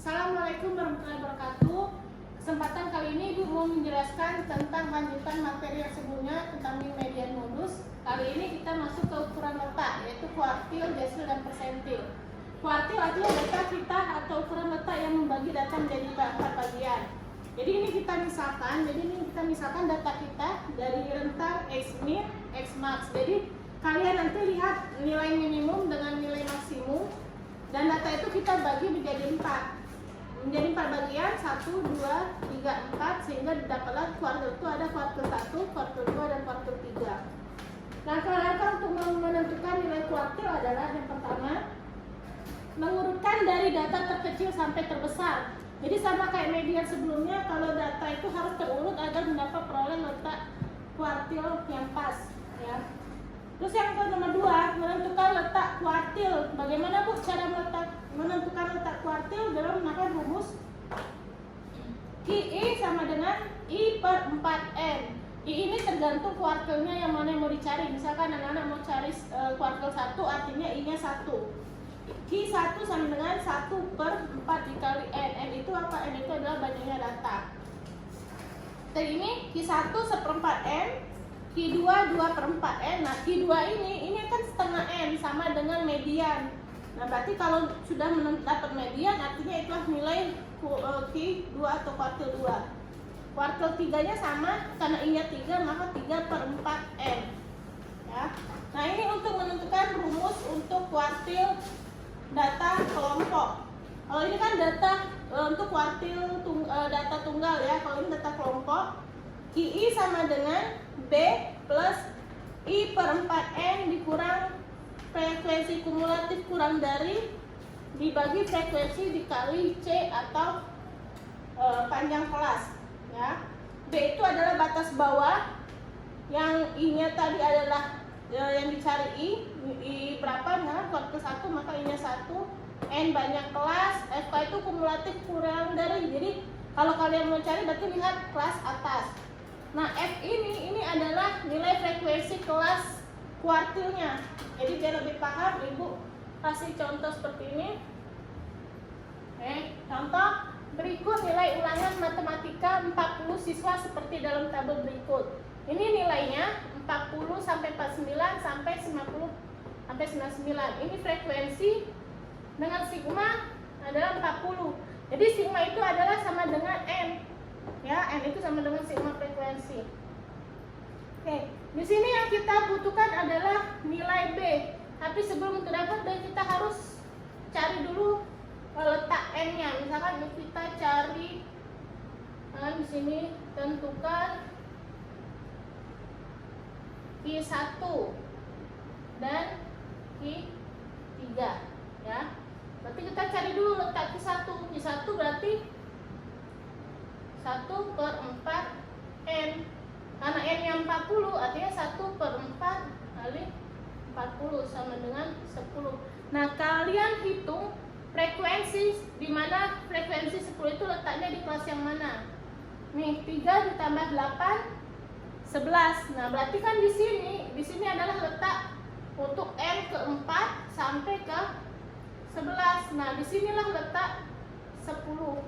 Assalamualaikum warahmatullahi wabarakatuh. Kesempatan kali ini Ibu mau menjelaskan tentang lanjutan materi yang sebelumnya tentang median modus. Kali ini kita masuk ke ukuran letak, yaitu kuartil, desil, dan persentil. Kuartil adalah data kita atau ukuran letak yang membagi data menjadi 4 bagian. Jadi ini kita misalkan data kita dari rentang X min, X max. Jadi kalian nanti lihat nilai minimum dengan nilai maksimum, dan data itu kita bagi menjadi 4 bagian, 1, 2, 3, 4, sehingga didapatlah kuartil itu ada kuartil 1, kuartil 2, dan kuartil 3. Nah, langkah untuk menentukan nilai kuartil adalah yang pertama, mengurutkan dari data terkecil sampai terbesar. Jadi sama kayak median sebelumnya, kalau data itu harus terurut agar mendapat peroleh letak kuartil yang pas, ya. Terus yang nomor 2, menentukan letak kuartil. Bagaimana Bu cara menentukan letak kuartil dalam menggunakan rumus QI sama dengan I per 4N. I ini tergantung kuartilnya yang mana yang mau dicari. Misalkan anak-anak mau cari kuartil 1, artinya I-nya 1. Q1 sama dengan 1 per 4 dikali N. N itu apa? N itu adalah banyaknya data. Dan ini Q1 1/4 N, Q2 2/4 N. Nah, Q2 ini kan setengah N, sama dengan median. Nah, berarti kalau sudah dapat median, artinya itulah nilai Q2 atau kuartil 2. Kuartil 3-nya sama, karena I-nya 3, maka 3/4 N, ya. Nah, ini untuk menentukan rumus untuk kuartil data kelompok. Kalau ini kan data untuk kuartil data tunggal, ya. Kalau ini data kelompok, QI sama dengan B plus I per 4N dikurang frekuensi kumulatif kurang dari dibagi frekuensi dikali C atau panjang kelas, ya. B itu adalah batas bawah, yang I-nya tadi adalah yang dicari I berapa, nah kuartil 1 maka I-nya 1, N banyak kelas, FK itu kumulatif kurang dari. Jadi kalau kalian mau cari berarti lihat kelas atas. Nah, F ini adalah nilai frekuensi kelas kuartilnya. Jadi biar lebih paham, Ibu kasih contoh seperti ini. Contoh berikut nilai ulangan matematika 40 siswa seperti dalam tabel berikut. Ini nilainya 40 sampai 49 sampai 50 sampai 99. Ini frekuensi dengan sigma adalah 40. Jadi sigma itu adalah sama dengan N. Ya, N itu sama dengan sigma frekuensi. Oke, di sini yang kita butuhkan adalah nilai B. Tapi sebelum dapat B, kita harus cari dulu letak N-nya. Misalkan kita cari, di sini tentukan Q1 dan Q3, ya. Berarti kita cari dulu letak Q1. Q1 berarti 1/4 N. Karena N-nya 40, artinya 1/4 kali 40 sama dengan 10. Nah, kalian hitung frekuensi, di mana frekuensi 10 itu letaknya di kelas yang mana? Nih, 3 ditambah 8, 11. Nah, berarti kan di sini adalah letak untuk N ke-4 sampai ke 11. Nah, disinilah letak 10,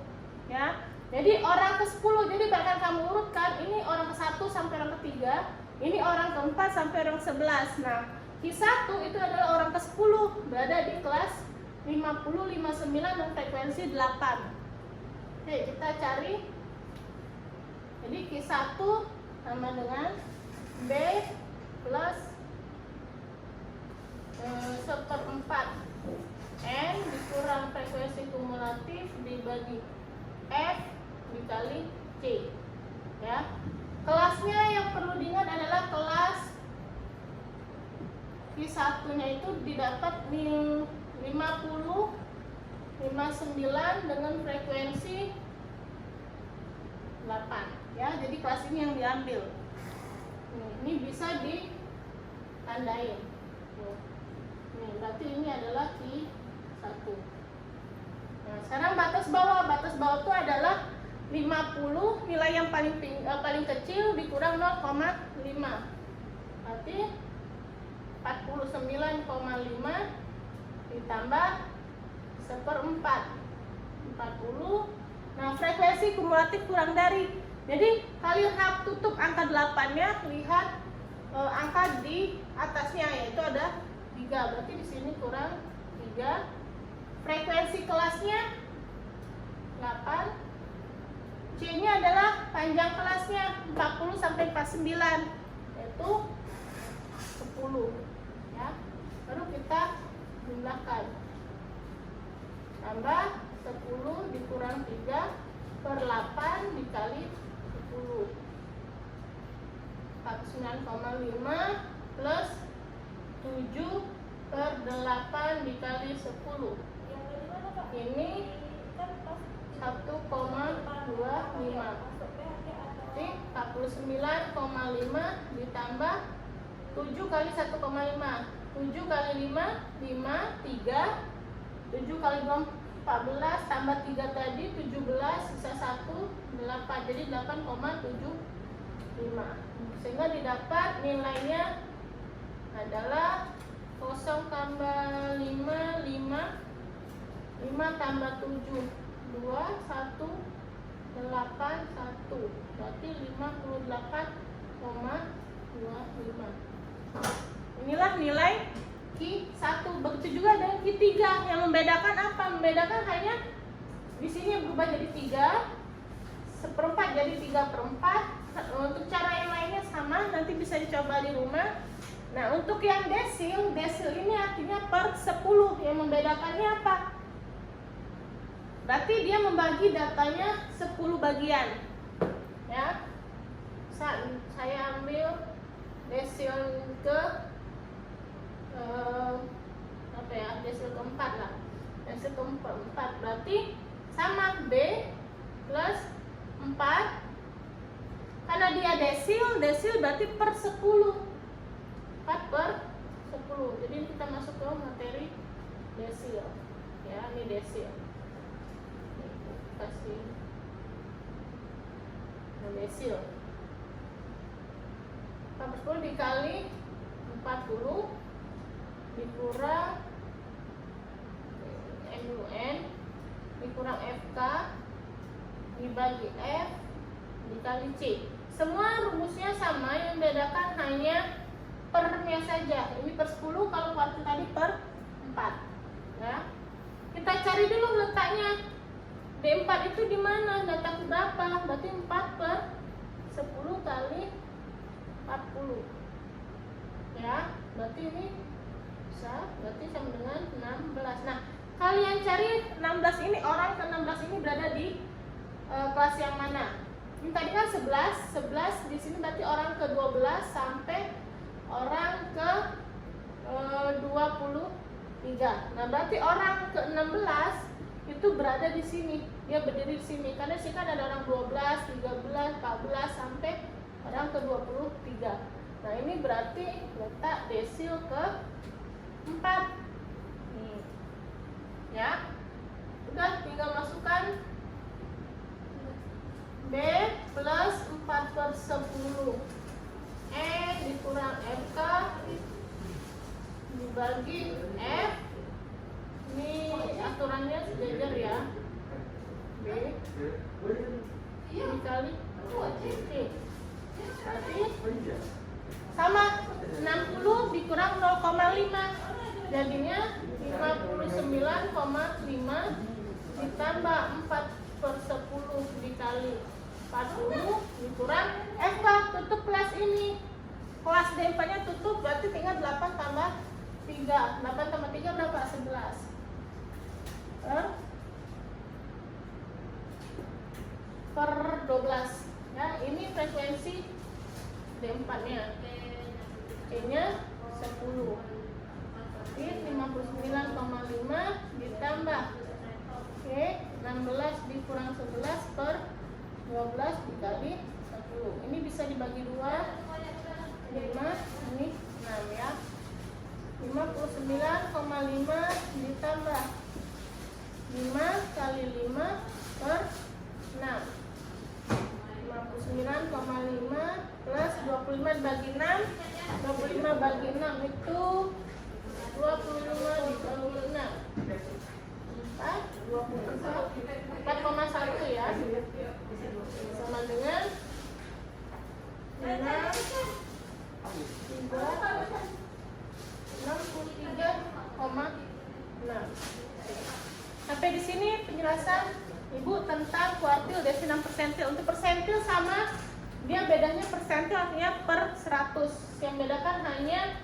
ya. Jadi orang ke-10, jadi bahkan kamu urutkan, ini orang ke-1 sampai orang ke-3, ini orang ke-4 sampai orang ke-11. Nah, Q1 itu adalah orang ke-10, berada di kelas 50, 59 dan frekuensi 8. Oke, kita cari. Jadi Q1 sama dengan B plus 1/4 N dikurang frekuensi kumulatif dibagi F dikali C, ya. Kelasnya yang perlu diingat adalah kelas Q1-nya itu didapat 50, 59 dengan frekuensi 8, ya. Jadi kelas ini yang diambil. Ini bisa ditandain. Nih, berarti ini adalah Q1. Nah, sekarang batas bawah itu adalah 50, nilai yang paling kecil dikurang 0,5. Berarti 49,5 ditambah 1/4. 40 frekuensi kumulatif kurang dari. Jadi kalian harus tutup angka 8-nya, lihat angka di atasnya, yaitu ada 3. Berarti di sini kurang 3. Frekuensi kelasnya 8. C-nya adalah panjang kelasnya 40 sampai 49, yaitu 10. Ya. Baru kita jumlahkan. Tambah 10 dikurang 3 per 8 dikali 10. 49,5 plus 7 per 8 dikali 10. Ini 1,25. Jadi 49,5 ditambah 7 kali 1,5. 7 kali 5, 5, 3. 7 kali 2, 14. Tambah 3 tadi, 17. Sisa 1, 8. Jadi 8,75. Sehingga didapat nilainya adalah 0 tambah 5, 5. 5 tambah 7, 2, 1, 8, 1. Berarti 58,25. Inilah nilai Q1. Begitu juga dengan Q3. Yang membedakan apa? Membedakan hanya di sini berubah jadi 3, 1/4 jadi 3/4. Untuk cara yang lainnya sama, nanti bisa dicoba di rumah. Nah, untuk yang desil ini artinya per 10. Yang membedakannya apa? Berarti dia membagi datanya 10 bagian. Ya. Saya ambil desil ke desil keempat lah. Desil keempat berarti sama B plus 4. Karena dia desil berarti per 10. 4 per 10. Jadi kita masuk ke materi desil. Ya, ini desil. Kasih desil. 40 dikali 40 dikurang MUN dikurang FK dibagi F dikali C. Semua rumusnya sama, yang membedakan hanya pernya saja. Ini per 10, kalau kuartil tadi per 4. Ya. Kita cari dulu letaknya. D4 itu di mana? Data berapa? Berarti 4 per 10 kali 40. Ya, berarti ini bisa, berarti sama dengan 16. Nah, kalian cari 16 ini, orang ke 16 ini berada di kelas yang mana? Ini tadi kan 11 di sini berarti orang ke 12 sampai orang ke 23. Nah, berarti orang ke 16 itu berada di sini. Dia berdiri di sini. Karena sih kan ada orang 12, 13, 14 sampai orang ke 23. Nah, ini berarti letak desil ke 4. Nih. Ya. Udah, tinggal masukkan B plus 4 per 10 E dikurang FK dibagi F. Ini aturannya sejajar ya. B dikali C. Berarti sama 60 dikurang 0,5 jadinya 59,5 ditambah 4 per 10 dikali 40 dikurang F tutup kelas ini. Kelas D4 nya tutup, berarti tinggal 8 tambah 3. 8 tambah 3 berapa? 11 per 12. Ya, ini frekuensi D4 nya. C nya 10. Jadi 59,5 ditambah 16 dikurang 11 per 12 dikali 10. Ini bisa dibagi 2. 5, ini 6 ya. 59,5 ditambah 5 kali 5 per 6. 59,5 plus 25 dibagi 6. 25 bagi 6 itu 25 dikali 6. 4,1 1 ya. Sama dengan 63,6. Sampai di sini penjelasan Ibu tentang kuartil, desinam, persentil. Untuk persentil sama, dia bedanya persentil artinya per 100. Yang bedakan hanya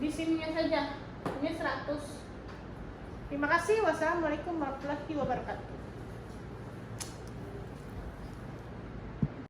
di sininya saja. Ini 100. Terima kasih. Wassalamualaikum warahmatullahi wabarakatuh.